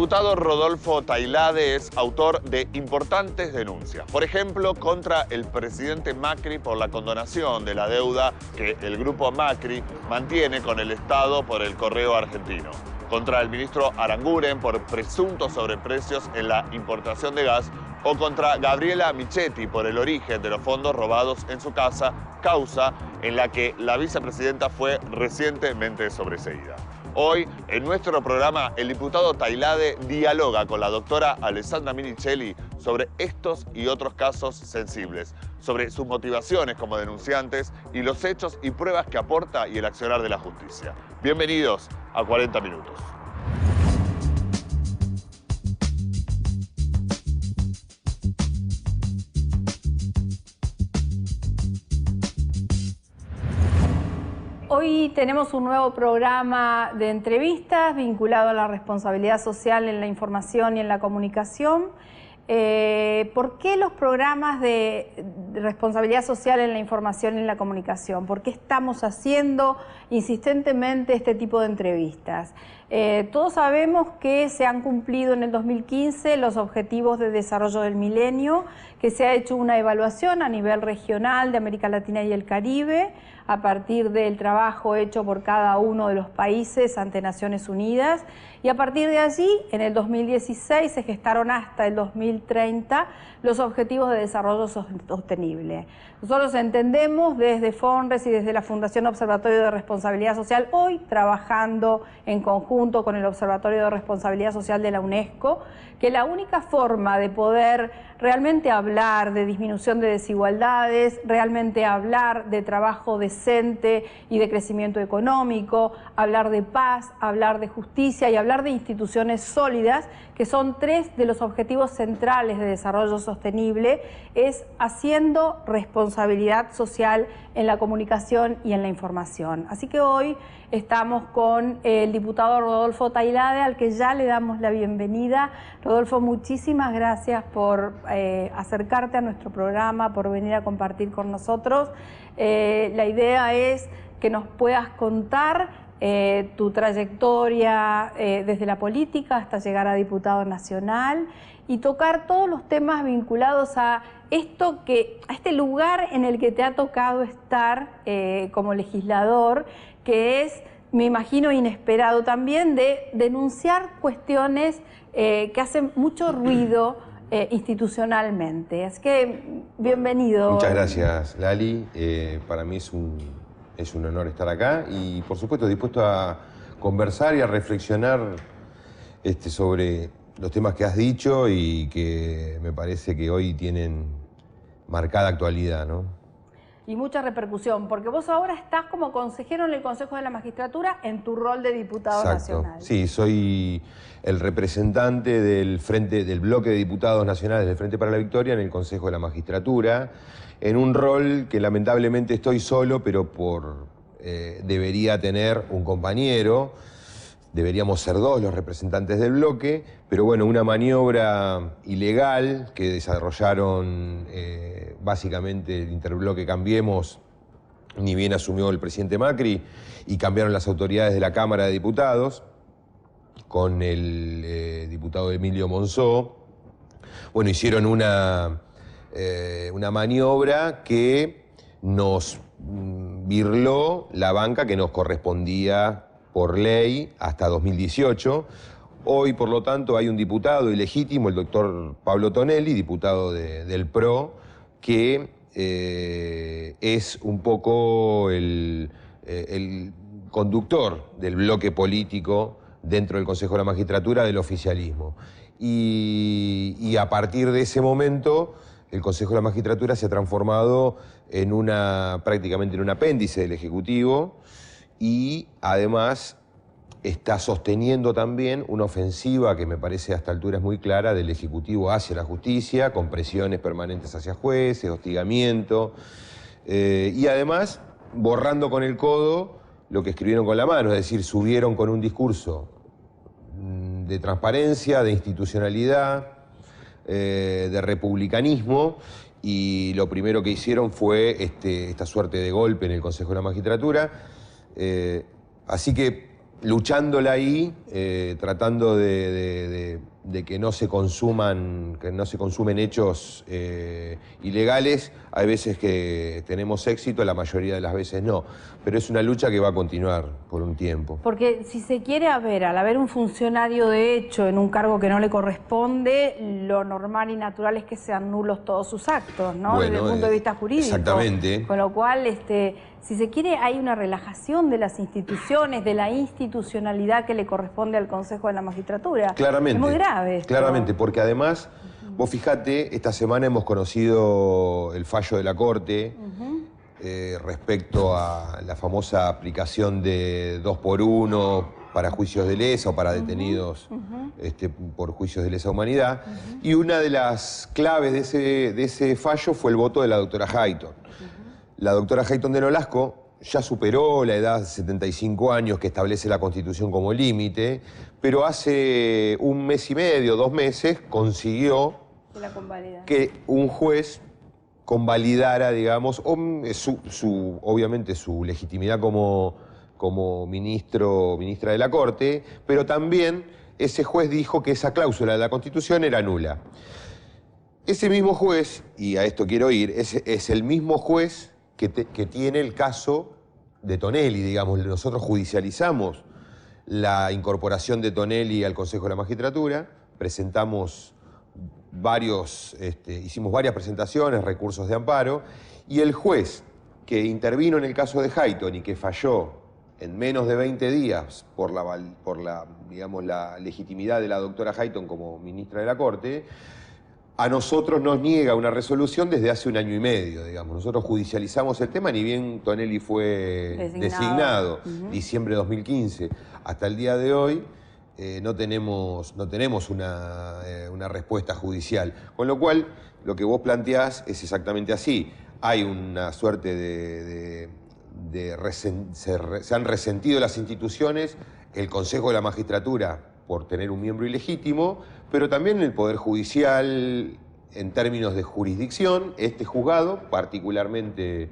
diputado Rodolfo Tailade es autor de importantes denuncias. Por ejemplo, contra el presidente Macri por la condonación de la deuda que el grupo Macri mantiene con el Estado por el correo argentino. Contra el ministro Aranguren por presuntos sobreprecios en la importación de gas, o contra Gabriela Michetti por el origen de los fondos robados en su casa, causa en la que la vicepresidenta fue recientemente sobreseída. Hoy, en nuestro programa, el diputado Tailade dialoga con la doctora Alessandra Minicelli sobre estos y otros casos sensibles, sobre sus motivaciones como denunciantes y los hechos y pruebas que aporta y el accionar de la justicia. Bienvenidos a 40 Minutos. Hoy tenemos un nuevo programa de entrevistas vinculado a la responsabilidad social en la información y en la comunicación. ¿Por qué los programas de responsabilidad social en la información y en la comunicación? ¿Por qué estamos haciendo insistentemente este tipo de entrevistas? Todos sabemos que se han cumplido en el 2015 los objetivos de desarrollo del milenio, que se ha hecho una evaluación a nivel regional de América Latina y el Caribe, a partir del trabajo hecho por cada uno de los países ante Naciones Unidas, y a partir de allí, en el 2016, se gestaron hasta el 2030 los Objetivos de Desarrollo Sostenible. Nosotros entendemos desde FONRES y desde la Fundación Observatorio de Responsabilidad Social, hoy trabajando en conjunto con el Observatorio de Responsabilidad Social de la UNESCO, que la única forma de poder realmente hablar de disminución de desigualdades, realmente hablar de trabajo decente y de crecimiento económico, hablar de paz, hablar de justicia y hablar de instituciones sólidas, que son tres de los objetivos centrales de desarrollo sostenible, es haciendo responsabilidad social en la comunicación y en la información. Así que hoy estamos con el diputado Rodolfo Tailade, al que ya le damos la bienvenida. Rodolfo, muchísimas gracias por acercarte a nuestro programa, por venir a compartir con nosotros. La idea es que nos puedas contar tu trayectoria desde la política hasta llegar a diputado nacional y tocar todos los temas vinculados a este lugar en el que te ha tocado estar como legislador, que es, me imagino, inesperado también, de denunciar cuestiones que hacen mucho ruido institucionalmente. Así que, bienvenido. Muchas gracias, Lali. Para mí es un honor estar acá y, por supuesto, dispuesto a conversar y a reflexionar sobre los temas que has dicho y que me parece que hoy tienen marcada actualidad, ¿no? Y mucha repercusión, porque vos ahora estás como consejero en el Consejo de la Magistratura en tu rol de diputado nacional. Sí, soy el representante del bloque de diputados nacionales del Frente para la Victoria en el Consejo de la Magistratura, en un rol que lamentablemente estoy solo, pero debería tener un compañero. Deberíamos ser dos los representantes del bloque, pero bueno, una maniobra ilegal que desarrollaron básicamente el interbloque Cambiemos, ni bien asumió el presidente Macri, y cambiaron las autoridades de la Cámara de Diputados con el diputado Emilio Monzó. Bueno, hicieron una maniobra que nos birló la banca que nos correspondía por ley hasta 2018. Hoy, por lo tanto, hay un diputado ilegítimo, el doctor Pablo Tonelli, diputado del PRO, que es un poco el conductor del bloque político dentro del Consejo de la Magistratura del oficialismo. Y a partir de ese momento, el Consejo de la Magistratura se ha transformado prácticamente en un apéndice del Ejecutivo, y además está sosteniendo también una ofensiva que me parece a esta altura es muy clara del Ejecutivo hacia la justicia, con presiones permanentes hacia jueces, hostigamiento, y además borrando con el codo lo que escribieron con la mano, es decir, subieron con un discurso de transparencia, de institucionalidad, de republicanismo, y lo primero que hicieron fue esta suerte de golpe en el Consejo de la Magistratura. Así que luchándola ahí, tratando de que no se consumen hechos ilegales. Hay veces que tenemos éxito, la mayoría de las veces no. Pero es una lucha que va a continuar por un tiempo. Porque si se quiere al haber un funcionario de hecho en un cargo que no le corresponde, lo normal y natural es que sean nulos todos sus actos, ¿no? Bueno, desde el punto de vista jurídico. Exactamente. Con lo cual, si se quiere, hay una relajación de las instituciones, de la institucionalidad que le corresponde al Consejo de la Magistratura. Claramente. Es muy grave esto. Claramente, porque además, vos fijate, esta semana hemos conocido el fallo de la Corte respecto a la famosa aplicación de 2x1 para juicios de lesa o para detenidos por juicios de lesa humanidad. Y una de las claves de ese fallo fue el voto de la doctora Hayton. La doctora Hayton de Nolasco ya superó la edad de 75 años que establece la Constitución como límite, pero hace un mes y medio, 2 meses, consiguió que un juez convalidara, digamos, obviamente su legitimidad como ministra de la Corte, pero también ese juez dijo que esa cláusula de la Constitución era nula. Ese mismo juez, y a esto quiero ir, es el mismo juez que tiene el caso de Tonelli, digamos. Nosotros judicializamos la incorporación de Tonelli al Consejo de la Magistratura, hicimos varias presentaciones, recursos de amparo, y el juez que intervino en el caso de Hayton y que falló en menos de 20 días por la legitimidad de la doctora Hayton como ministra de la Corte, a nosotros nos niega una resolución desde hace 1 año y medio, digamos. Nosotros judicializamos el tema, ni bien Tonelli fue designado, diciembre de 2015, hasta el día de hoy no tenemos una respuesta judicial. Con lo cual, lo que vos planteás es exactamente así. Hay una suerte se han resentido las instituciones, el Consejo de la Magistratura por tener un miembro ilegítimo, pero también el Poder Judicial en términos de jurisdicción. Este juzgado, particularmente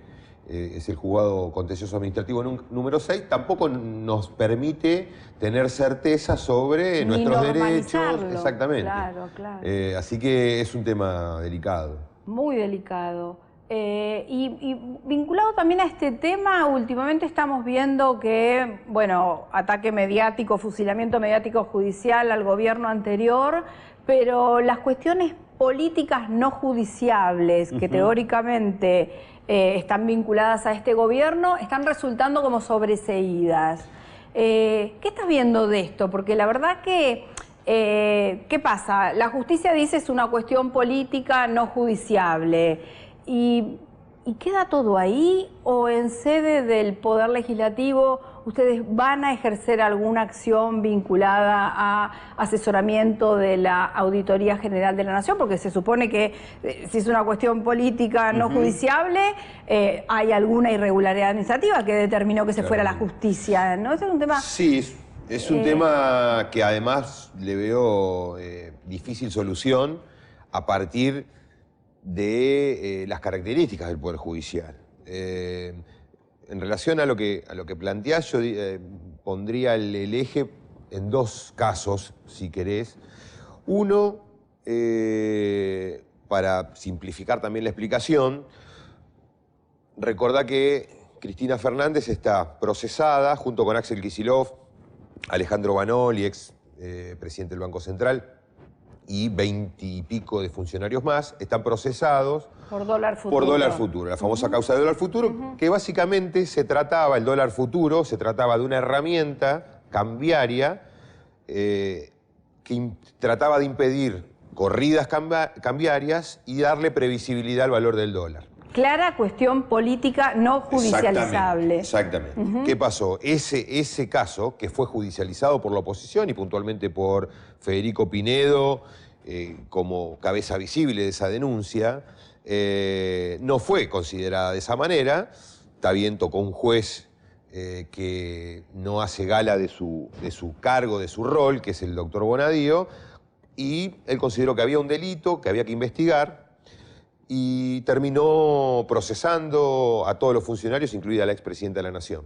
es el juzgado contencioso administrativo número 6, tampoco nos permite tener certeza sobre nuestros derechos. Exactamente. Claro, claro. Así que es un tema delicado. Muy delicado. Y vinculado también a este tema, últimamente estamos viendo que, bueno, ataque mediático, fusilamiento mediático judicial al gobierno anterior, pero las cuestiones políticas no judiciables, que teóricamente están vinculadas a este gobierno, están resultando como sobreseídas. ¿Qué estás viendo de esto? Porque la verdad que, ¿qué pasa? La justicia dice es una cuestión política no judiciable. ¿Y queda todo ahí o en sede del Poder Legislativo ustedes van a ejercer alguna acción vinculada a asesoramiento de la Auditoría General de la Nación? Porque se supone que si es una cuestión política no judiciable, hay alguna irregularidad administrativa que determinó que se fuera a la justicia, ¿no? Ese es un tema... Sí, es un tema que además le veo difícil solución a partir de las características del Poder Judicial. En relación a lo que planteás, yo pondría el eje en 2 casos, si querés. Uno, para simplificar también la explicación, recordá que Cristina Fernández está procesada junto con Axel Kicillof, Alejandro Banoli, ex presidente del Banco Central, y 20 y pico de funcionarios más, están procesados por dólar futuro. Por dólar futuro, la famosa causa de dólar futuro, que básicamente el dólar futuro se trataba de una herramienta cambiaria que trataba de impedir corridas cambiarias y darle previsibilidad al valor del dólar. Clara cuestión política no judicializable. Exactamente. ¿Qué pasó? Ese caso, que fue judicializado por la oposición y puntualmente por Federico Pinedo como cabeza visible de esa denuncia, no fue considerada de esa manera. Está bien, tocó un juez que no hace gala de su cargo, de su rol, que es el doctor Bonadío, y él consideró que había un delito, que había que investigar, y terminó procesando a todos los funcionarios, incluida la expresidenta de la Nación.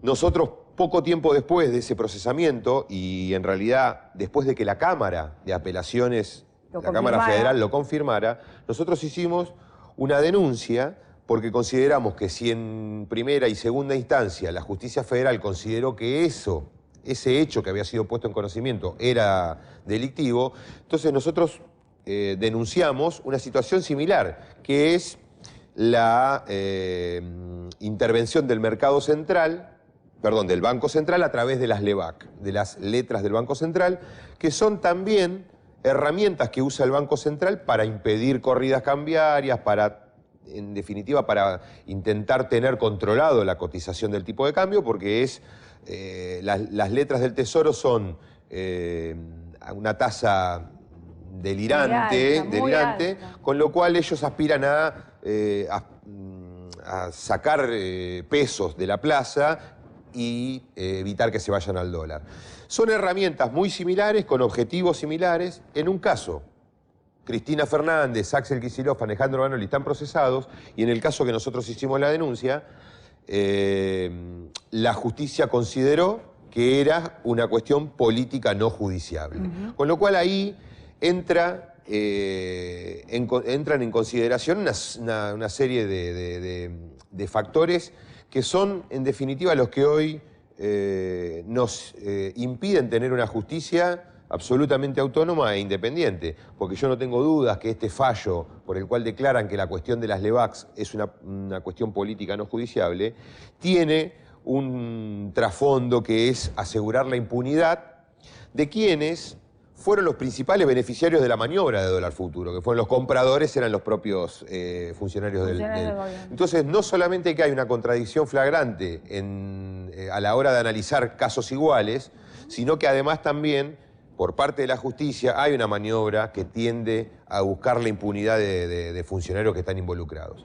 Nosotros, poco tiempo después de ese procesamiento, y en realidad después de que la Cámara de Apelaciones, la Cámara Federal lo confirmara, nosotros hicimos una denuncia porque consideramos que si en primera y segunda instancia la justicia federal consideró que ese hecho que había sido puesto en conocimiento era delictivo, entonces nosotros denunciamos una situación similar, que es la intervención del mercado central, del Banco Central a través de las LEBAC, de las letras del Banco Central, que son también herramientas que usa el Banco Central para impedir corridas cambiarias, en definitiva, para intentar tener controlado la cotización del tipo de cambio, porque las letras del Tesoro son una tasa delirante, con lo cual ellos aspiran a sacar pesos de la plaza y evitar que se vayan al dólar. Son herramientas muy similares, con objetivos similares. En un caso, Cristina Fernández, Axel Kicillof, Alejandro Banoli están procesados, y en el caso que nosotros hicimos la denuncia, la justicia consideró que era una cuestión política no judiciable. Con lo cual ahí entran en consideración una serie de factores que son, en definitiva, los que hoy nos impiden tener una justicia absolutamente autónoma e independiente, porque yo no tengo dudas que este fallo por el cual declaran que la cuestión de las LEBACs es una cuestión política no judiciable, tiene un trasfondo que es asegurar la impunidad de quienes fueron los principales beneficiarios de la maniobra de dólar futuro, que fueron los compradores, eran los propios funcionarios del gobierno. Entonces, no solamente que hay una contradicción flagrante a la hora de analizar casos iguales, sino que además también, por parte de la justicia, hay una maniobra que tiende a buscar la impunidad de funcionarios que están involucrados.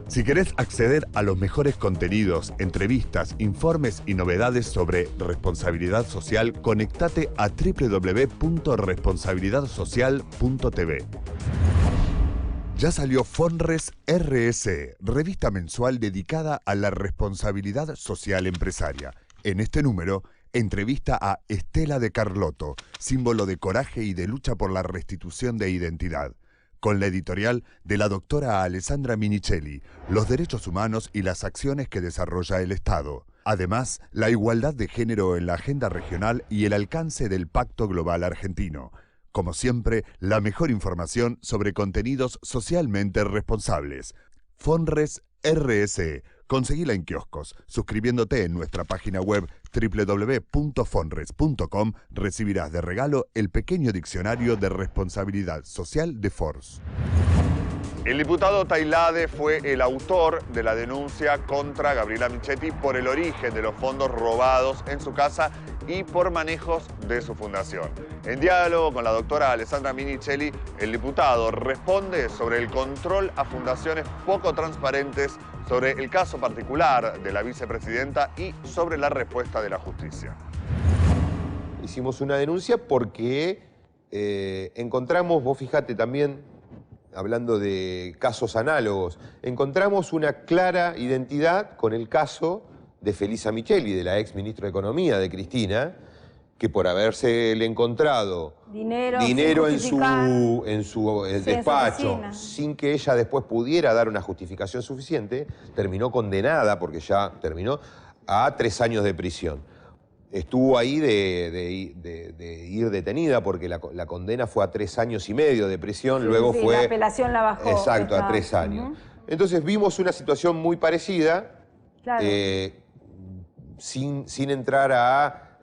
Si querés acceder a los mejores contenidos, entrevistas, informes y novedades sobre responsabilidad social, conectate a www.responsabilidadsocial.tv. Ya salió Fonres RS, revista mensual dedicada a la responsabilidad social empresaria. En este número, entrevista a Estela de Carlotto, símbolo de coraje y de lucha por la restitución de identidad, con la editorial de la doctora Alessandra Minichelli, los derechos humanos y las acciones que desarrolla el Estado. Además, la igualdad de género en la agenda regional y el alcance del Pacto Global Argentino. Como siempre, la mejor información sobre contenidos socialmente responsables. Fonres RS. Conseguila en kioscos. Suscribiéndote en nuestra página web www.fonres.com, recibirás de regalo el pequeño diccionario de responsabilidad social de Force. El diputado Tailade fue el autor de la denuncia contra Gabriela Michetti por el origen de los fondos robados en su casa y por manejos de su fundación. En diálogo con la doctora Alessandra Minichelli, el diputado responde sobre el control a fundaciones poco transparentes, sobre el caso particular de la vicepresidenta y sobre la respuesta de la justicia. Hicimos una denuncia porque encontramos, vos fijate también, hablando de casos análogos, encontramos una clara identidad con el caso de Felisa Micheli, de la ex ministra de Economía de Cristina, que por habérsele encontrado dinero en su despacho, sin que ella después pudiera dar una justificación suficiente, terminó condenada, porque ya terminó, a 3 años de prisión. Estuvo ahí de ir detenida, porque la condena fue a 3 años y medio de prisión, luego fue... la apelación la bajó. Exacto, a 3 años. Entonces vimos una situación muy parecida, claro. Sin entrar a,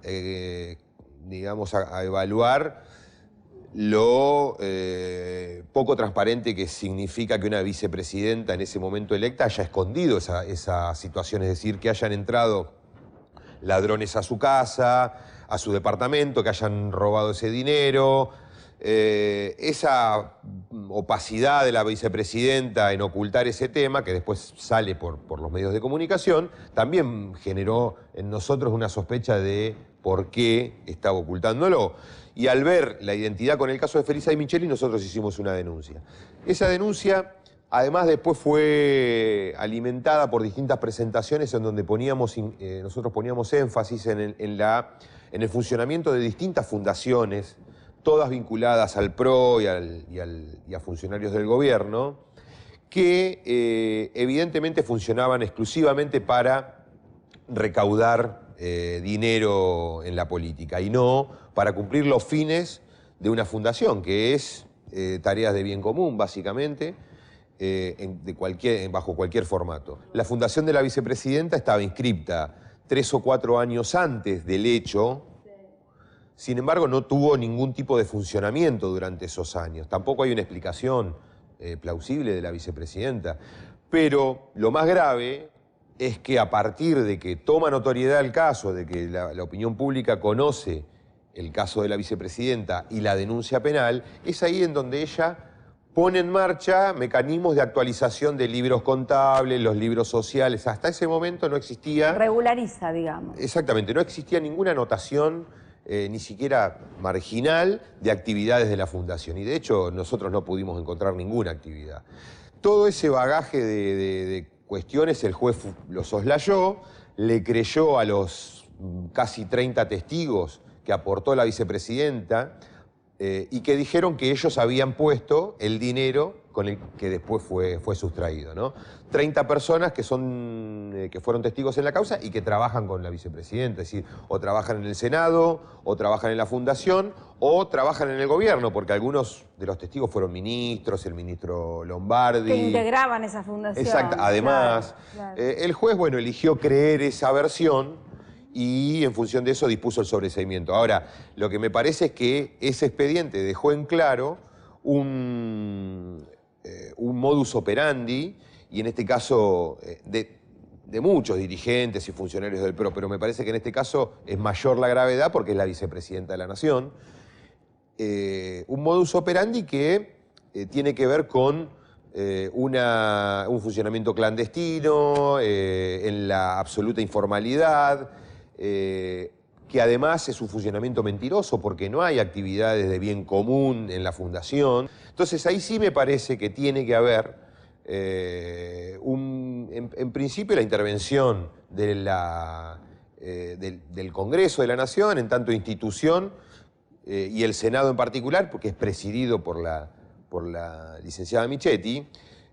digamos, a evaluar lo poco transparente que significa que una vicepresidenta en ese momento electa haya escondido esa situación, es decir, que hayan entrado ladrones a su casa, a su departamento, que hayan robado ese dinero. Esa opacidad de la vicepresidenta en ocultar ese tema, que después sale por los medios de comunicación, también generó en nosotros una sospecha de por qué estaba ocultándolo. Y al ver la identidad con el caso de Felisa Micheli, nosotros hicimos una denuncia. Esa denuncia Además, después fue alimentada por distintas presentaciones en donde nosotros poníamos énfasis en el funcionamiento de distintas fundaciones, todas vinculadas al PRO y a funcionarios del gobierno, que evidentemente funcionaban exclusivamente para recaudar dinero en la política y no para cumplir los fines de una fundación, que es tareas de bien común, básicamente, bajo cualquier formato. La fundación de la vicepresidenta estaba inscripta 3 o 4 años antes del hecho, sin embargo no tuvo ningún tipo de funcionamiento durante esos años. Tampoco hay una explicación plausible de la vicepresidenta. Pero lo más grave es que a partir de que toma notoriedad el caso, de que la opinión pública conoce el caso de la vicepresidenta y la denuncia penal, es ahí en donde ella pone en marcha mecanismos de actualización de libros contables, los libros sociales. Hasta ese momento no existía... Regulariza, digamos. Exactamente, no existía ninguna anotación, ni siquiera marginal, de actividades de la Fundación. Y de hecho nosotros no pudimos encontrar ninguna actividad. Todo ese bagaje de cuestiones el juez lo soslayó, le creyó a los casi 30 testigos que aportó la vicepresidenta, y que dijeron que ellos habían puesto el dinero con el que después fue sustraído, ¿no? 30 personas que fueron testigos en la causa y que trabajan con la vicepresidenta, es decir, o trabajan en el Senado, o trabajan en la Fundación, o trabajan en el gobierno, porque algunos de los testigos fueron ministros, el ministro Lombardi. Que integraban esa fundación. Exacto, además, claro. El juez, bueno, eligió creer esa versión y en función de eso dispuso el sobreseimiento. Ahora, lo que me parece es que ese expediente dejó en claro un modus operandi, y en este caso de muchos dirigentes y funcionarios del PRO, pero me parece que en este caso es mayor la gravedad porque es la vicepresidenta de la Nación. Un modus operandi que tiene que ver con un funcionamiento clandestino, en la absoluta informalidad, que además es un funcionamiento mentiroso porque no hay actividades de bien común en la Fundación. Entonces ahí sí me parece que tiene que haber, en principio, la intervención del Congreso de la Nación, en tanto institución, y el Senado en particular, porque es presidido por la licenciada Michetti.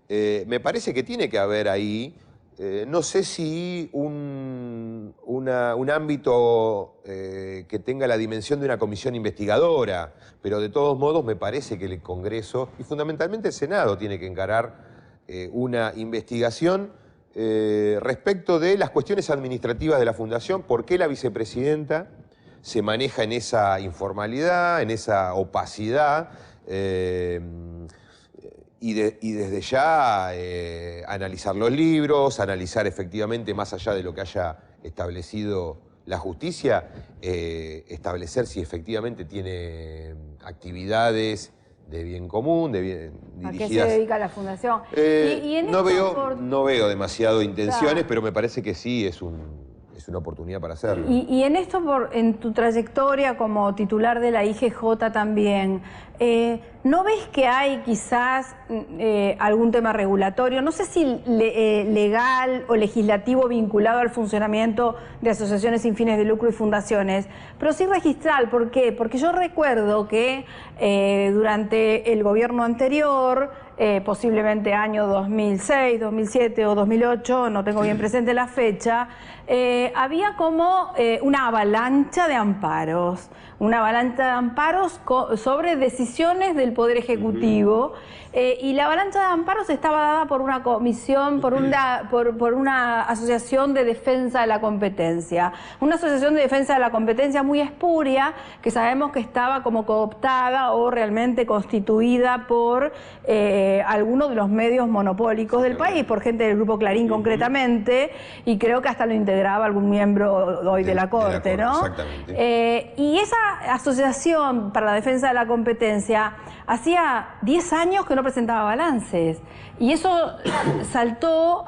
Me parece que tiene que haber ahí, no sé si un ámbito que tenga la dimensión de una comisión investigadora, pero de todos modos me parece que el Congreso, y fundamentalmente el Senado, tiene que encarar una investigación respecto de las cuestiones administrativas de la Fundación, por qué la vicepresidenta se maneja en esa informalidad, en esa opacidad, y desde ya analizar los libros, analizar efectivamente, más allá de lo que haya establecido la justicia, establecer si efectivamente tiene actividades de bien común, dirigidas... ¿A qué se dedica la Fundación? No veo demasiado intenciones, pero me parece que sí es una oportunidad para hacerlo. Y en esto, en tu trayectoria como titular de la IGJ también, ¿no ves que hay quizás algún tema regulatorio, no sé si legal o legislativo vinculado al funcionamiento de asociaciones sin fines de lucro y fundaciones, pero sí registral? ¿Por qué? Porque yo recuerdo que durante el gobierno anterior, posiblemente año 2006, 2007 o 2008, no tengo bien presente la fecha, había como una avalancha de amparos sobre decisiones del Poder Ejecutivo, y la avalancha de amparos estaba dada por una comisión, por una asociación de defensa de la competencia, una asociación de defensa de la competencia muy espuria, que sabemos que estaba como cooptada o realmente constituida por algunos de los medios monopólicos del país, por gente del Grupo Clarín concretamente, y creo que hasta lo integraba algún miembro hoy de la Corte, ¿no? Exactamente. Y esa asociación para la defensa de la competencia hacía 10 años que no presentaba balances, y eso saltó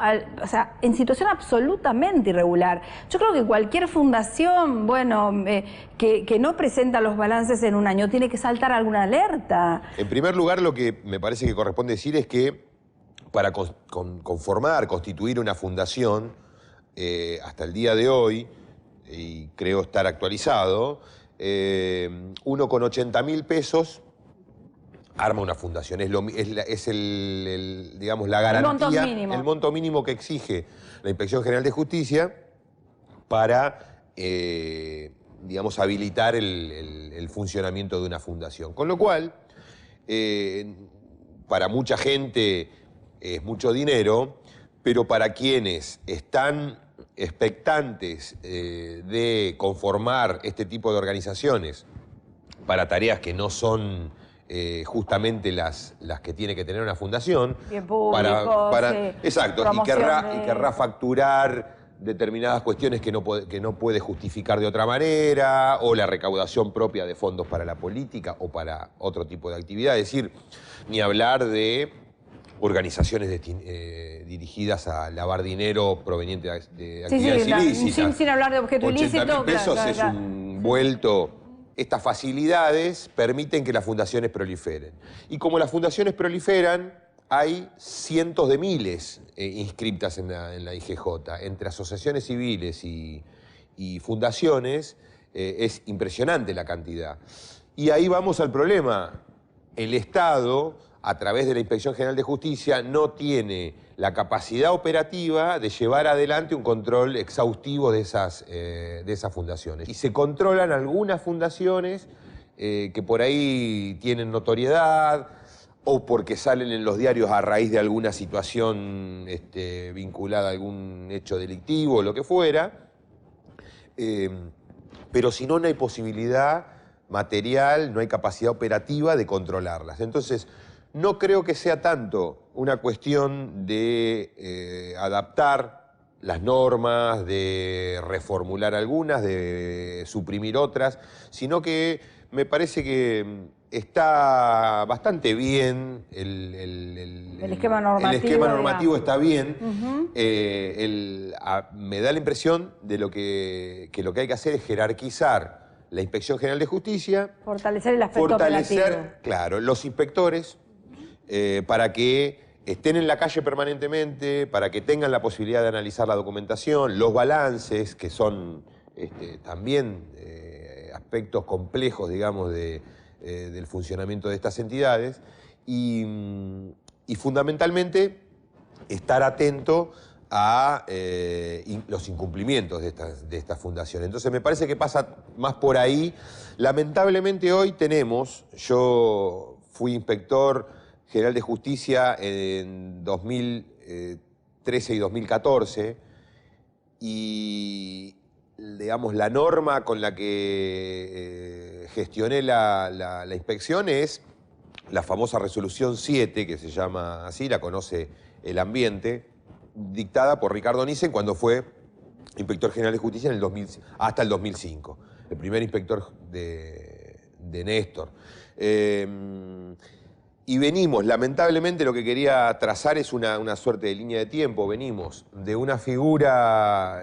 en situación absolutamente irregular. Yo creo que cualquier fundación, que no presenta los balances en un año, tiene que saltar alguna alerta. En primer lugar, lo que me parece que corresponde decir es que para constituir una fundación, hasta el día de hoy, y creo estar actualizado, uno con 80.000 pesos arma una fundación. Es digamos, la garantía, el monto mínimo que exige la Inspección General de Justicia para, digamos, habilitar el funcionamiento de una fundación. Con lo cual, para mucha gente es mucho dinero, pero para quienes están expectantes de conformar este tipo de organizaciones para tareas que no son justamente las que tiene que tener una fundación, bien público, exacto, y querrá facturar determinadas cuestiones que no puede justificar de otra manera, o la recaudación propia de fondos para la política o para otro tipo de actividad. Es decir, ni hablar de organizaciones dirigidas a lavar dinero proveniente de actividades ilícitas. Sin hablar de objeto ilícito. 80.000 pesos es un vuelto. Estas facilidades permiten que las fundaciones proliferen. Y como las fundaciones proliferan, hay cientos de miles inscriptas en la IGJ. Entre asociaciones civiles y fundaciones es impresionante la cantidad. Y ahí vamos al problema. El Estado, a través de la Inspección General de Justicia, no tiene la capacidad operativa de llevar adelante un control exhaustivo de esas fundaciones. Y se controlan algunas fundaciones que por ahí tienen notoriedad, o porque salen en los diarios a raíz de alguna situación vinculada a algún hecho delictivo o lo que fuera, pero si no, no hay posibilidad material, no hay capacidad operativa de controlarlas. Entonces, no creo que sea tanto una cuestión de adaptar las normas, de reformular algunas, de suprimir otras, sino que me parece que está bastante bien, el esquema normativo. El esquema normativo está bien. Me da la impresión de que lo que hay que hacer es jerarquizar la Inspección General de Justicia. Fortalecer el aspecto operativo. Claro, los inspectores, para que estén en la calle permanentemente, para que tengan la posibilidad de analizar la documentación, los balances, que son también aspectos complejos, digamos, del funcionamiento de estas entidades, y fundamentalmente estar atento a los incumplimientos de estas fundaciones. Entonces me parece que pasa más por ahí. Lamentablemente hoy yo fui inspector general de justicia en 2013 y 2014, y digamos, la norma con la que gestioné la inspección es la famosa resolución 7, que se llama así, la conoce el ambiente, dictada por Ricardo Nissen cuando fue inspector general de justicia hasta el 2005, el primer inspector de Néstor. Y venimos, lamentablemente, lo que quería trazar es una suerte de línea de tiempo. Venimos de una figura,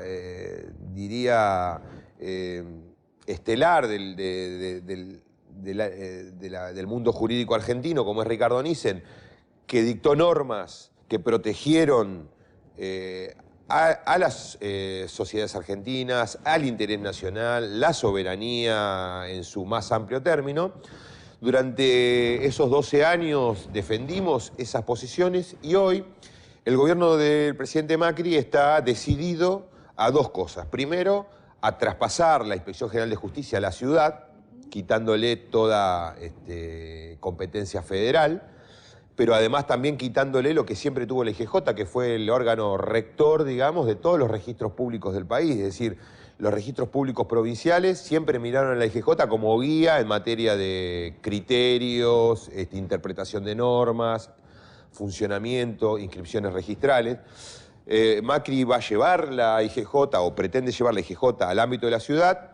diría, estelar del mundo jurídico argentino, como es Ricardo Nissen, que dictó normas que protegieron a las sociedades argentinas, al interés nacional, la soberanía en su más amplio término. Durante esos 12 años defendimos esas posiciones, y hoy el gobierno del presidente Macri está decidido a dos cosas. Primero, a traspasar la Inspección General de Justicia a la ciudad, quitándole toda competencia federal, pero además también quitándole lo que siempre tuvo la IGJ, que fue el órgano rector, digamos, de todos los registros públicos del país. Es decir, los registros públicos provinciales siempre miraron a la IGJ como guía en materia de criterios, interpretación de normas, funcionamiento, inscripciones registrales. Macri va a llevar la IGJ, o pretende llevar la IGJ, al ámbito de la ciudad,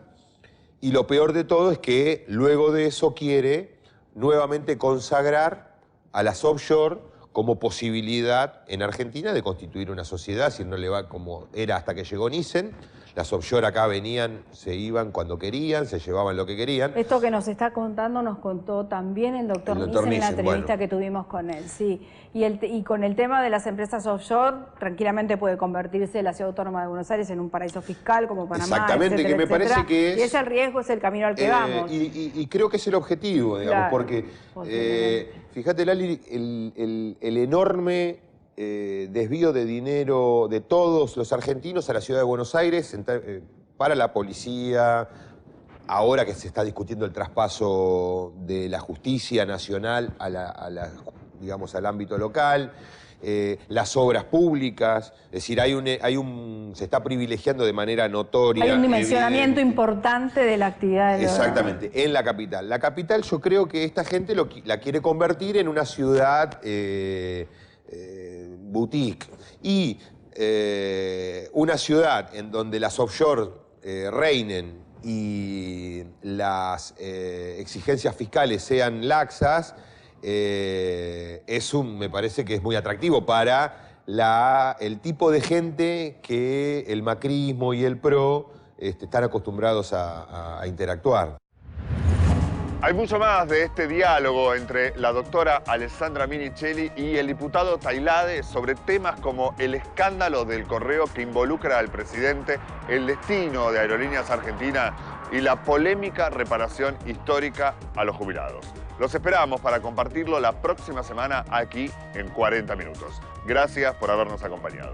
y lo peor de todo es que luego de eso quiere nuevamente consagrar a las offshore como posibilidad en Argentina de constituir una sociedad, si no le va como era hasta que llegó Nissen. Las offshore acá venían, se iban cuando querían, se llevaban lo que querían. Esto que nos está contando nos contó también el doctor Nissen en la entrevista que tuvimos con él, sí. Y con el tema de las empresas offshore, tranquilamente puede convertirse la Ciudad Autónoma de Buenos Aires en un paraíso fiscal como Panamá, exactamente, etcétera, que me etcétera. parece que es... Y ese riesgo es el camino al que vamos. Y creo que es el objetivo, digamos, Claro, porque fíjate, Lali, el enorme desvío de dinero de todos los argentinos a la ciudad de Buenos Aires para la policía, ahora que se está discutiendo el traspaso de la justicia nacional digamos, al ámbito local, las obras públicas, es decir, se está privilegiando de manera notoria. Hay un dimensionamiento importante de la actividad. Exactamente, en la capital. La capital, yo creo que esta gente la quiere convertir en una ciudad boutique. Y una ciudad en donde las offshore reinen y las exigencias fiscales sean laxas, me parece que es muy atractivo para el tipo de gente que el macrismo y el PRO están acostumbrados a interactuar. Hay mucho más de este diálogo entre la doctora Alessandra Minicelli y el diputado Tailade sobre temas como el escándalo del correo que involucra al presidente, el destino de Aerolíneas Argentinas y la polémica reparación histórica a los jubilados. Los esperamos para compartirlo la próxima semana aquí en 40 Minutos. Gracias por habernos acompañado.